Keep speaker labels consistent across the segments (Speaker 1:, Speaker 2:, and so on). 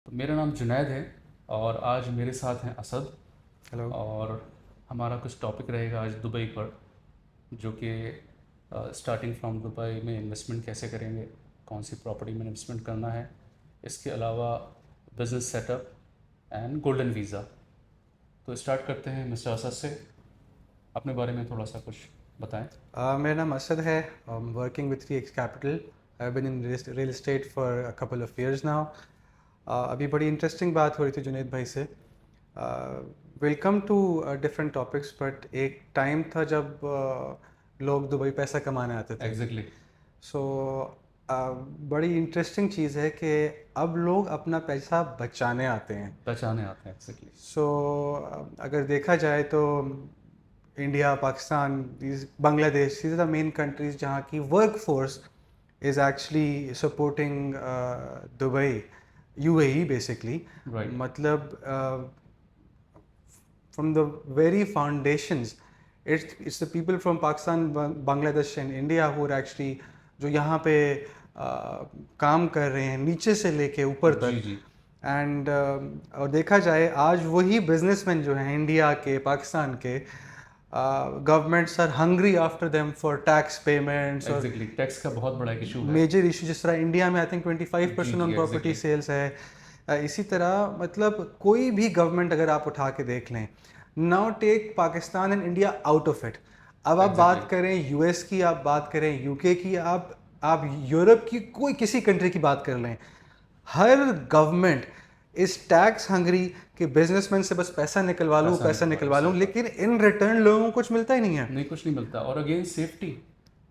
Speaker 1: तो मेरा नाम जुनैद है और आज मेरे साथ हैं असद।
Speaker 2: हेलो।
Speaker 1: और हमारा कुछ टॉपिक रहेगा आज दुबई पर, जो कि स्टार्टिंग फ्रॉम दुबई में इन्वेस्टमेंट कैसे करेंगे, कौन सी प्रॉपर्टी में इन्वेस्टमेंट करना है, इसके अलावा business setup and golden visa. तो स्टार्ट करते हैं मिस्टर असद से, अपने बारे में थोड़ा सा कुछ बताएं।
Speaker 2: मेरा नाम असद है। Working with 3x capital. I have been in real estate for a couple of years now. अभी बड़ी इंटरेस्टिंग बात हो रही थी जुनैद भाई से। Welcome to different topics, but एक टाइम था जब लोग दुबई पैसा कमाने आते थे।
Speaker 1: एग्जैक्टली।
Speaker 2: सो बड़ी इंटरेस्टिंग चीज़ है कि अब लोग अपना पैसा बचाने आते हैं।
Speaker 1: पहचाने आते हैं एग्जैक्टली।
Speaker 2: सो अगर देखा जाए तो India, Pakistan, Bangladesh, these are the main countries जहाँ की work force is actually supporting Dubai, UAE basically.
Speaker 1: Right.
Speaker 2: मतलब from the very foundations, it's the people from Pakistan, Bangladesh and India who are actually जो यहाँ पे काम कर रहे हैं नीचे से लेके ऊपर
Speaker 1: जी
Speaker 2: तक।
Speaker 1: जी।
Speaker 2: एंड और देखा जाए आज वही बिजनेसमैन जो हैं इंडिया के, पाकिस्तान के, governments are hungry after them for tax payments और
Speaker 1: एग्जैक्टली, टैक्स का बहुत बड़ा एक इशू है।
Speaker 2: Major issue. जिस तरह इंडिया में आई थिंक
Speaker 1: जी
Speaker 2: 25% ऑन
Speaker 1: जी
Speaker 2: प्रॉपर्टी
Speaker 1: एग्जैक्टली।
Speaker 2: सेल्स है, इसी तरह मतलब कोई भी गवर्नमेंट अगर आप उठा के देख लें, now take Pakistan and India out of it. अब आप
Speaker 1: एग्जैक्टली।
Speaker 2: बात करें यूएस की, आप बात करें यूके की, आप यूरोप की कोई किसी कंट्री की बात कर लें, हर गवर्नमेंट इस टैक्स हंगरी कि बिजनेसमैन से बस पैसा निकलवा लूँ,
Speaker 1: पैसा
Speaker 2: पैसा
Speaker 1: निकलवा लो,
Speaker 2: निकलवा लूँ,
Speaker 1: सही बात।
Speaker 2: लेकिन इन रिटर्न लोगों को कुछ मिलता ही नहीं है।
Speaker 1: नहीं, कुछ नहीं मिलता। और again safety,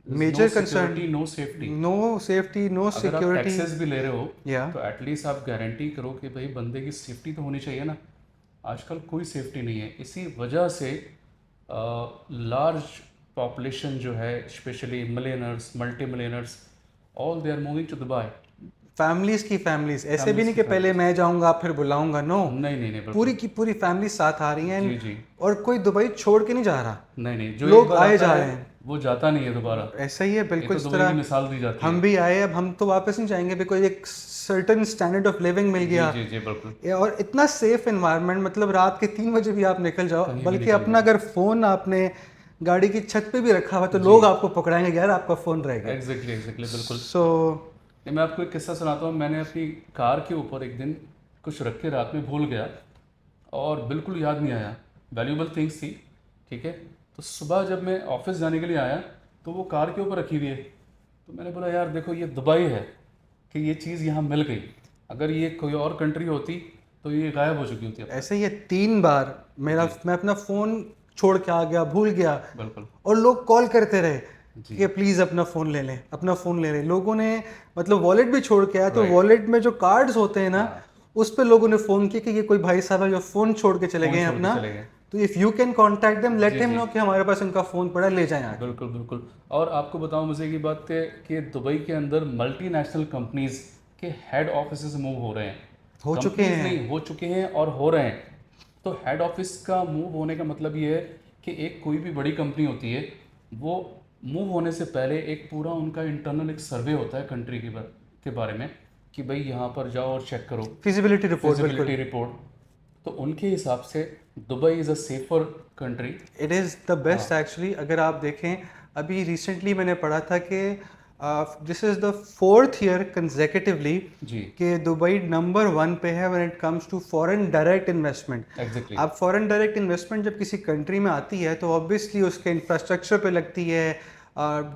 Speaker 1: no
Speaker 2: major concern,
Speaker 1: security no safety.
Speaker 2: No safety, no
Speaker 1: अगर आप
Speaker 2: सिक्योरिटी।
Speaker 1: टैक्सेस भी ले रहे हो
Speaker 2: या
Speaker 1: तो एटलीस्ट आप गारंटी करो कि भाई बंदे की सेफ्टी तो होनी चाहिए ना। आजकल कोई सेफ्टी नहीं है, इसी वजह से लार्ज पॉपुलेशन जो है, specially millionaires, multi millionaires, all they are moving to Dubai.
Speaker 2: Families की फैमिलीज, ऐसे भी
Speaker 1: फैमिलीज
Speaker 2: नहीं
Speaker 1: की
Speaker 2: कि पहले
Speaker 1: फैमिलीज।
Speaker 2: मैं जाऊंगा फिर बुलाऊंगा, नो।
Speaker 1: नहीं नहीं नहीं,
Speaker 2: पूरी
Speaker 1: बिल्कुल।
Speaker 2: की पूरी फैमिली साथ आ रही हैं।
Speaker 1: जी जी।
Speaker 2: और कोई दुबई छोड़ के नहीं जा रहा,
Speaker 1: नहीं नहीं, जो एक
Speaker 2: लोग
Speaker 1: बार
Speaker 2: आए
Speaker 1: आता
Speaker 2: जा
Speaker 1: है
Speaker 2: रहे हैं।
Speaker 1: वो जाता नहीं है दोबारा।
Speaker 2: ऐसा ही है
Speaker 1: ये
Speaker 2: बिल्कुल।
Speaker 1: तो
Speaker 2: इस
Speaker 1: दुबई की
Speaker 2: तरह
Speaker 1: मिसाल दी जाती है।
Speaker 2: हम भी आए, अब हम तो वापस नहीं जाएंगे, बिकॉज एक सर्टन स्टैंडर्ड ऑफ लिविंग मिल
Speaker 1: जी
Speaker 2: गया।
Speaker 1: जी जी बिल्कुल।
Speaker 2: और इतना सेफ एनवायरनमेंट, मतलब रात के 3 बजे भी आप निकल जाओ,
Speaker 1: कहीं भी
Speaker 2: बल्कि
Speaker 1: निकल
Speaker 2: अपना
Speaker 1: जाओ।
Speaker 2: अगर फ़ोन आपने गाड़ी की छत पे भी रखा हुआ तो
Speaker 1: जी।
Speaker 2: लोग आपको पकड़ाएंगे, यार आपका फ़ोन रह गया।
Speaker 1: एग्जैक्टली एग्जैक्टली बिल्कुल।
Speaker 2: सो
Speaker 1: नहीं, मैं आपको एक किस्सा सुनाता हूँ। मैंने अपनी कार के ऊपर एक दिन कुछ रख के रात में भूल गया और बिल्कुल याद नहीं आया। वैल्यूबल थिंग्स थी, ठीक है। तो सुबह जब मैं ऑफिस जाने के लिए आया तो वो कार के ऊपर रखी हुई है। तो मैंने बोला यार देखो ये दुबई है कि ये चीज़ यहाँ मिल गई, अगर ये कोई और कंट्री होती तो ये गायब हो चुकी होती अब तक।
Speaker 2: ऐसे ही है, 3 बार
Speaker 1: जी
Speaker 2: मैं अपना फ़ोन छोड़ के आ गया, भूल गया।
Speaker 1: बिल्कुल।
Speaker 2: और लोग कॉल करते रहे
Speaker 1: जी।
Speaker 2: कि प्लीज़ अपना फ़ोन ले लें, अपना फ़ोन ले लें। लोगों ने मतलब वॉलेट भी छोड़ के आया, तो
Speaker 1: राइट।
Speaker 2: वॉलेट में जो कार्ड्स होते हैं ना,
Speaker 1: हाँ।
Speaker 2: उस पर लोगों ने फ़ोन किया कि ये कोई भाई साहब है जो फ़ोन छोड़ के चले
Speaker 1: फ़ोन
Speaker 2: गए हैं
Speaker 1: छोड़ के
Speaker 2: अपना।
Speaker 1: चले गए।
Speaker 2: तो if you can contact them, let
Speaker 1: जी
Speaker 2: हिम
Speaker 1: जी
Speaker 2: नो कि हमारे पास इनका फ़ोन पड़ा, ले जाएं आके।
Speaker 1: बिल्कुल बिल्कुल। और आपको बताऊं मज़े की बात है कि दुबई के अंदर मल्टीनेशनल कंपनीज के हेड ऑफिस मूव हो रहे हैं।
Speaker 2: हो चुके
Speaker 1: कंपनीज
Speaker 2: हैं।
Speaker 1: नहीं, हो चुके हैं और हो रहे हैं। तो हेड ऑफिस का मूव होने का मतलब ये है कि एक कोई भी बड़ी कंपनी होती है, वो मूव होने से पहले एक पूरा उनका इंटरनल एक सर्वे होता है कंट्री के बारे में कि भाई यहाँ पर जाओ और चेक करो।
Speaker 2: फिजिबिलिटी रिपोर्ट, बिल्कुल।
Speaker 1: Feasibility report. तो उनके हिसाब से Dubai is a safer country.
Speaker 2: It is the best actually. अगर आप देखें, अभी रिसेंटली मैंने पढ़ा था कि this is the 4th year consecutively
Speaker 1: जी
Speaker 2: कि दुबई नंबर 1 पे है when it comes to foreign direct investment.
Speaker 1: Exactly.
Speaker 2: अब फॉरेन डायरेक्ट इन्वेस्टमेंट जब किसी कंट्री में आती है तो ऑब्वियसली उसके इंफ्रास्ट्रक्चर पे लगती है।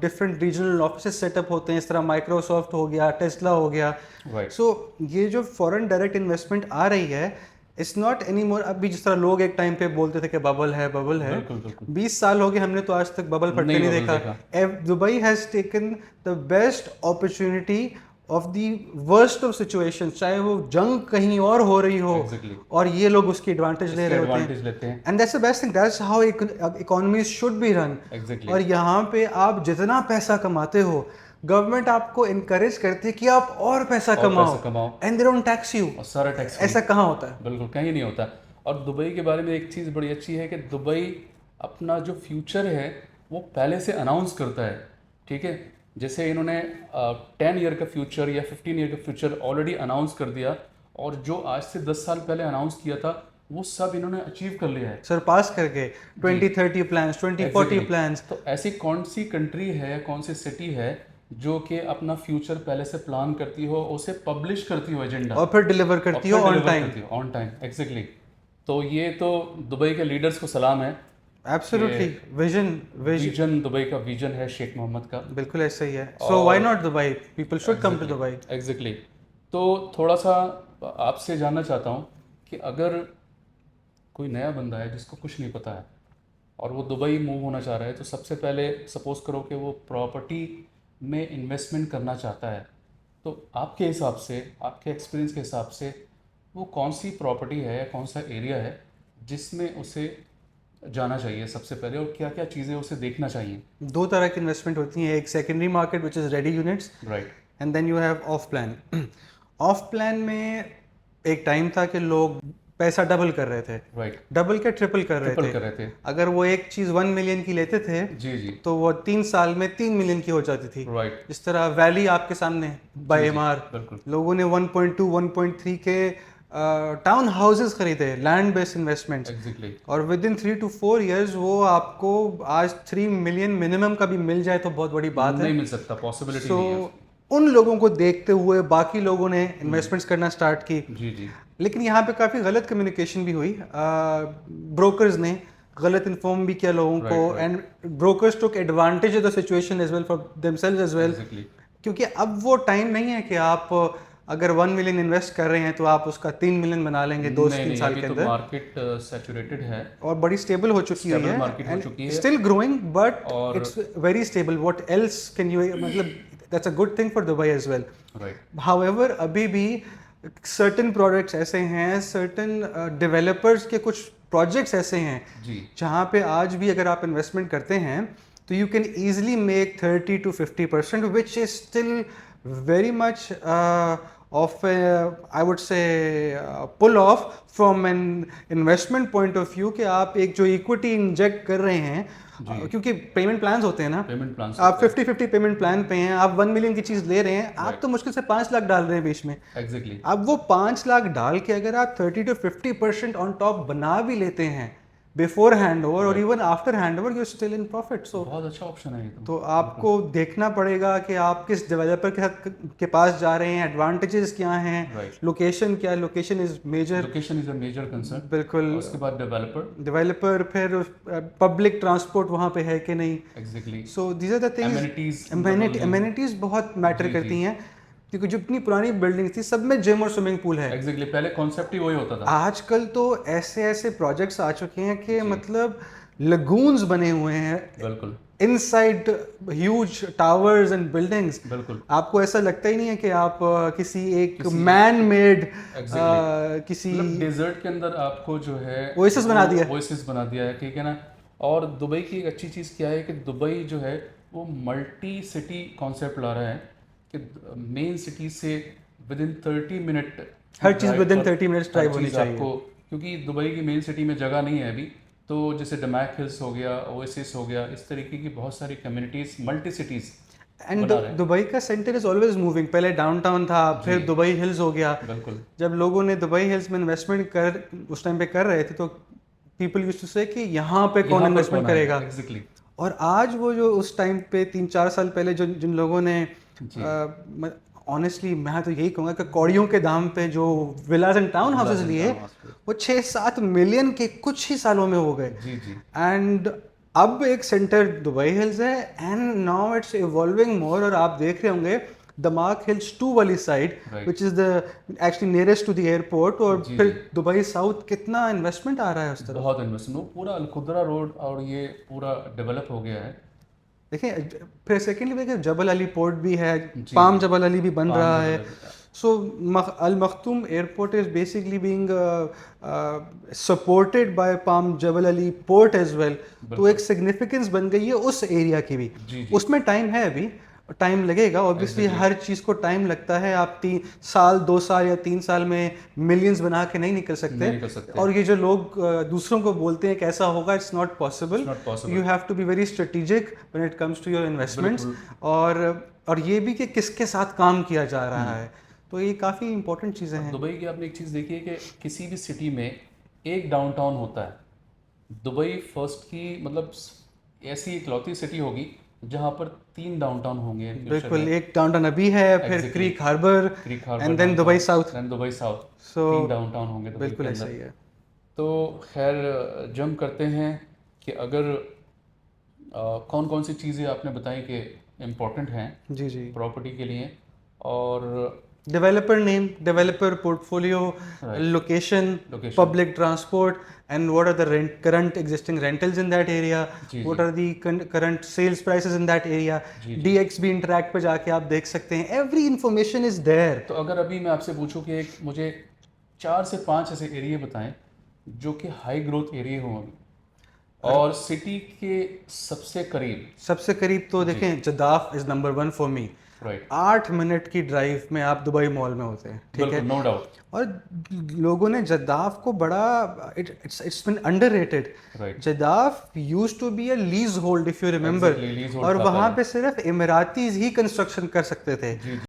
Speaker 2: डिफरेंट रीजनल ऑफिस सेटअप होते हैं, इस तरह माइक्रोसॉफ्ट हो गया, टेस्ला हो गया।
Speaker 1: राइट।
Speaker 2: सो ये जो फॉरेन डायरेक्ट इन्वेस्टमेंट आ रही है, इट्स नॉट एनी मोर। अभी जिस तरह लोग एक टाइम पे बोलते थे कि बबल है, बबल है,
Speaker 1: बिल्कुल बिल्कुल।
Speaker 2: 20 साल हो गए, हमने तो आज तक बबल फटते
Speaker 1: नहीं
Speaker 2: नहीं
Speaker 1: बबल
Speaker 2: देखा।
Speaker 1: देखा।
Speaker 2: Dubai has taken the best opportunity of the worst of situation, चाहे वो जंग कहीं और हो रही हो,
Speaker 1: एग्जैक्टली।
Speaker 2: और ये लोग उसकी एडवांटेज ले
Speaker 1: इसके
Speaker 2: रहे होते हैं।
Speaker 1: एडवांटेज लेते हैं।
Speaker 2: And that's the best thing, that's how economies should be run.
Speaker 1: Exactly.
Speaker 2: और यहाँ पे आप जितना पैसा कमाते हो, गवर्नमेंट आपको इनकरेज करती है कि आप और पैसा
Speaker 1: और
Speaker 2: कमाओ,
Speaker 1: पैसा कमाओ
Speaker 2: and they don't tax you.
Speaker 1: और सारा टैक्स फ्री।
Speaker 2: ऐसा कहाँ होता है?
Speaker 1: बिल्कुल कहीं नहीं होता। और दुबई के बारे में एक चीज़ बड़ी अच्छी है कि दुबई अपना जो फ्यूचर है वो पहले से अनाउंस करता है, ठीक है। जैसे इन्होंने 10 ईयर का फ्यूचर या 15 ईयर का फ्यूचर ऑलरेडी अनाउंस कर दिया और जो आज से 10 साल पहले अनाउंस किया था वो सब इन्होंने अचीव कर लिया है
Speaker 2: सरपास करके 2030 प्लान्स 2040
Speaker 1: Exactly.
Speaker 2: प्लान्स।
Speaker 1: तो ऐसी कौन सी कंट्री है, कौन सी सिटी है जो कि अपना फ्यूचर पहले से प्लान करती हो, उसे पब्लिश करती हो एजेंडा
Speaker 2: और फिर डिलीवर करती हो on time.
Speaker 1: On time exactly. तो ये तो दुबई के लीडर्स को सलाम है।
Speaker 2: एब्सोल्युटली विजन
Speaker 1: विजन दुबई का विजन है शेख मोहम्मद का।
Speaker 2: बिल्कुल ऐसा ही है। So why not Dubai, people should come to Dubai.
Speaker 1: Exactly. तो थोड़ा सा आपसे जानना चाहता हूँ कि अगर कोई नया बंदा है जिसको कुछ नहीं पता है और वो दुबई मूव होना चाह रहा है, तो सबसे पहले सपोज करो कि वो प्रॉपर्टी में इन्वेस्टमेंट करना चाहता है, तो आपके हिसाब से, आपके एक्सपीरियंस के हिसाब से वो कौन सी प्रॉपर्टी है, कौन सा एरिया है जिसमें उसे जाना चाहिए सबसे पहले, और क्या क्या चीज़ें उसे देखना चाहिए?
Speaker 2: दो तरह की इन्वेस्टमेंट होती हैं, एक secondary market which is ready units,
Speaker 1: right,
Speaker 2: and then you have off plan. Off plan में एक टाइम था कि लोग पैसा डबल कर रहे थे,
Speaker 1: राइट,
Speaker 2: डबल के ट्रिपल कर रहे
Speaker 1: कर रहे थे।
Speaker 2: अगर वो एक चीज़ 1 मिलियन की लेते थे
Speaker 1: जी जी,
Speaker 2: तो वो 3 साल में 3 मिलियन की हो जाती थी।
Speaker 1: राइट,
Speaker 2: जिस तरह वैली आपके सामने बाय एमआर,
Speaker 1: बिल्कुल,
Speaker 2: लोगों ने 1.2 1.3 के टाउन हाउसेस खरीदे, लैंड बेस्ड इन्वेस्टमेंट्स,
Speaker 1: एग्जैक्टली,
Speaker 2: और विद इन 3 to 4 years वो आपको आज 3 मिलियन मिनिमम का भी मिल जाए तो बहुत बड़ी बात है।
Speaker 1: नहीं मिल सकता, पॉसिबिलिटी
Speaker 2: सो
Speaker 1: नहीं है।
Speaker 2: उन लोगों को देखते हुए बाकी लोगों ने इन्वेस्टमेंट्स करना स्टार्ट की।
Speaker 1: जी जी,
Speaker 2: लेकिन यहाँ पे काफ़ी गलत कम्युनिकेशन भी हुई, ब्रोकर्स ने गलत इन्फॉर्म भी किया लोगों को, and brokers took advantage of the situation as well for themselves as well.
Speaker 1: Exactly,
Speaker 2: क्योंकि अब वो टाइम नहीं है कि आप अगर 1 मिलियन इन्वेस्ट कर रहे हैं तो आप उसका 3 मिलियन बना लेंगे 2-3 साल के अंदर।
Speaker 1: मार्केट सैचुरेटेड है
Speaker 2: और बड़ी स्टेबल हो चुकी हुई है,
Speaker 1: मार्केट हो चुकी है,
Speaker 2: स्टिल ग्रोइंग बट
Speaker 1: और
Speaker 2: it's very stable. What else can you, मतलब that's a good thing for Dubai as well.
Speaker 1: Right,
Speaker 2: however अभी भी सर्टेन प्रोडक्ट्स ऐसे हैं, सर्टेन डेवलपर्स के कुछ प्रोजेक्ट्स ऐसे हैं
Speaker 1: जी,
Speaker 2: जहाँ पे आज भी अगर आप इन्वेस्टमेंट करते हैं तो you can easily make 30 to 50%, which is still very much of a, I would say, pull off from an investment point of view कि आप एक जो इक्विटी इंजेक्ट कर रहे हैं, क्योंकि पेमेंट प्लान्स होते हैं ना,
Speaker 1: पेमेंट प्लान
Speaker 2: आप 50-50 पेमेंट प्लान पे हैं, आप 1 मिलियन की चीज़ ले रहे हैं, आप तो मुश्किल से 5 लाख डाल रहे हैं बीच में।
Speaker 1: एग्जैक्टली,
Speaker 2: अब वो 5 लाख डाल के अगर आप 30 to 50% ऑन टॉप बना भी लेते हैं बिफोर हैंड ओवर और even after handover, you still in profit. So
Speaker 1: बहुत अच्छा ऑप्शन है ये
Speaker 2: तो आपको देखना पड़ेगा कि आप किस डेवलपर के पास जा रहे हैं, एडवांटेजेस क्या हैं,
Speaker 1: Right.
Speaker 2: लोकेशन क्या है, location is major,
Speaker 1: location is a major concern.
Speaker 2: बिल्कुल।
Speaker 1: उसके बाद
Speaker 2: डेवलपर, फिर पब्लिक ट्रांसपोर्ट वहाँ पे है कि नहीं।
Speaker 1: Exactly,
Speaker 2: so these are the things. Amenities बहुत मैटर करती हैं, क्योंकि जो इतनी पुरानी बिल्डिंग थी सब में जिम और स्विमिंग पूल है।
Speaker 1: एग्जैक्टली, पहले कॉन्सेप्ट ही वही होता था।
Speaker 2: आजकल तो ऐसे ऐसे प्रोजेक्ट्स आ चुके हैं कि मतलब लगून्स बने हुए हैं,
Speaker 1: बिल्कुल,
Speaker 2: inside huge towers and buildings.
Speaker 1: बिल्कुल,
Speaker 2: आपको ऐसा लगता ही नहीं है कि आप किसी एक मैन मेड किसी
Speaker 1: डेजर्ट के अंदर आपको जो है
Speaker 2: ओएसिस बना दिया,
Speaker 1: ओएसिस बना दिया है, ठीक है ना। और दुबई की एक अच्छी चीज़ क्या है कि दुबई जो है वो मल्टी सिटी कॉन्सेप्ट ला रहा है कि मेन सिटी से with in 30 minute
Speaker 2: her cheese with in 30 minutes drive होनी चाहिए
Speaker 1: आपको, क्योंकि दुबई की मेन सिटी में जगह नहीं है अभी। तो जैसे डमैक हिल्स हो गया, ओएसिस हो गया, इस तरीके की बहुत सारी communities, multi cities.
Speaker 2: And Dubai का सेंटर इज ऑलवेज मूविंग। पहले डाउनटाउन था, फिर दुबई हिल्स हो गया।
Speaker 1: बिल्कुल,
Speaker 2: जब लोगों ने दुबई हिल्स में इन्वेस्टमेंट कर उस टाइम पे कर रहे थे तो पीपल यूज्ड टू से कि यहाँ पे कौन इन्वेस्टमेंट करेगा।
Speaker 1: एग्जैक्टली,
Speaker 2: और आज वो जो उस टाइम पे 3-4 साल पहले जो जिन लोगों ने ऑनेस्टली मैं तो यही कहूँगा कि कौड़ियों के दाम पे जो विलास एंड टाउन हाउसेस लिए वो 6-7 मिलियन के कुछ ही सालों में हो गए।
Speaker 1: जी जी,
Speaker 2: एंड अब एक सेंटर दुबई हिल्स है, and now it's evolving more. और आप देख रहे होंगे दमाक हिल्स 2 वाली side, which is the actually nearest to the airport, और फिर दुबई साउथ कितना इन्वेस्टमेंट आ रहा है उस तरफ।
Speaker 1: बहुत इन्वेस्टमेंट, वो पूरा अलखुदरा रोड और ये पूरा डेवलप हो गया है।
Speaker 2: देखिए फिर सेकेंडली देखिए जबल अली पोर्ट भी है, पाम जबल अली भी बन रहा है। So Al Maktoum airport is basically being supported by Palm Jebel Ali port as well. तो एक सिग्निफिकेंस बन गई है उस एरिया की भी। उसमें टाइम है, अभी टाइम लगेगा ऑब्वियसली, हर चीज़ को टाइम लगता है। आप 3 साल 2 साल या 3 साल में मिलियंस बना के नहीं निकल सकते। और ये जो लोग दूसरों को बोलते हैं कैसा होगा, it's not possible. You have to be very strategic when it comes to your investments. और ये भी कि किसके साथ काम किया जा रहा है। तो ये काफ़ी इंपॉर्टेंट चीज़ें हैं।
Speaker 1: दुबई की आपने एक चीज़ देखी है कि किसी भी सिटी में एक डाउनटाउन होता है। दुबई फर्स्ट की मतलब ऐसी इकलौती सिटी होगी जहाँ पर 3 डाउनटाउन होंगे फ्यूचर
Speaker 2: बिल्कुल,
Speaker 1: में।
Speaker 2: एक डाउनटाउन अभी है, फिर
Speaker 1: Exactly.
Speaker 2: Creek Harbour
Speaker 1: Creek Harbour
Speaker 2: and then Dubai South.
Speaker 1: Then Dubai South,
Speaker 2: So,
Speaker 1: 3 downtown होंगे दुबई
Speaker 2: बिल्कुल
Speaker 1: के
Speaker 2: ऐसा
Speaker 1: अंदर।
Speaker 2: ही है।
Speaker 1: तो खैर जंप करते हैं कि अगर कौन कौन सी चीज़ें आपने बताई कि इम्पोर्टेंट हैं
Speaker 2: जी जी।
Speaker 1: प्रॉपर्टी के लिए, और
Speaker 2: developer name, developer portfolio,
Speaker 1: Right.
Speaker 2: Location,
Speaker 1: Location.
Speaker 2: public transport, and what are the current existing rentals in that area,
Speaker 1: जी,
Speaker 2: what
Speaker 1: जी।
Speaker 2: are the current sales prices in that area,
Speaker 1: जी, जी।
Speaker 2: DXB Interact पे जाके आप देख सकते हैं, every information is there।
Speaker 1: तो अगर अभी मैं आपसे पूछूं कि एक मुझे 4 से 5 ऐसे एरिया बताएं जो कि हाई ग्रोथ एरिया हों अभी और सिटी के सबसे करीब।
Speaker 2: सबसे करीब तो
Speaker 1: जी।
Speaker 2: देखें, Jaddaf is number 1 for me.
Speaker 1: Right.
Speaker 2: 8 minute की ड्राइव में आप दुबई मॉल में होते हैं, ठीक
Speaker 1: बिल्कुल,
Speaker 2: है।
Speaker 1: No doubt.
Speaker 2: और लोगों ने जद्दाफ को बड़ा, it's been underrated.
Speaker 1: Right.
Speaker 2: Jaddaf used to be a leasehold, if you remember,
Speaker 1: Exactly, leasehold
Speaker 2: और
Speaker 1: था
Speaker 2: वहाँ
Speaker 1: पहले।
Speaker 2: पे सिर्फ इमरातीज ही कंस्ट्रक्शन कर सकते थे।
Speaker 1: जी,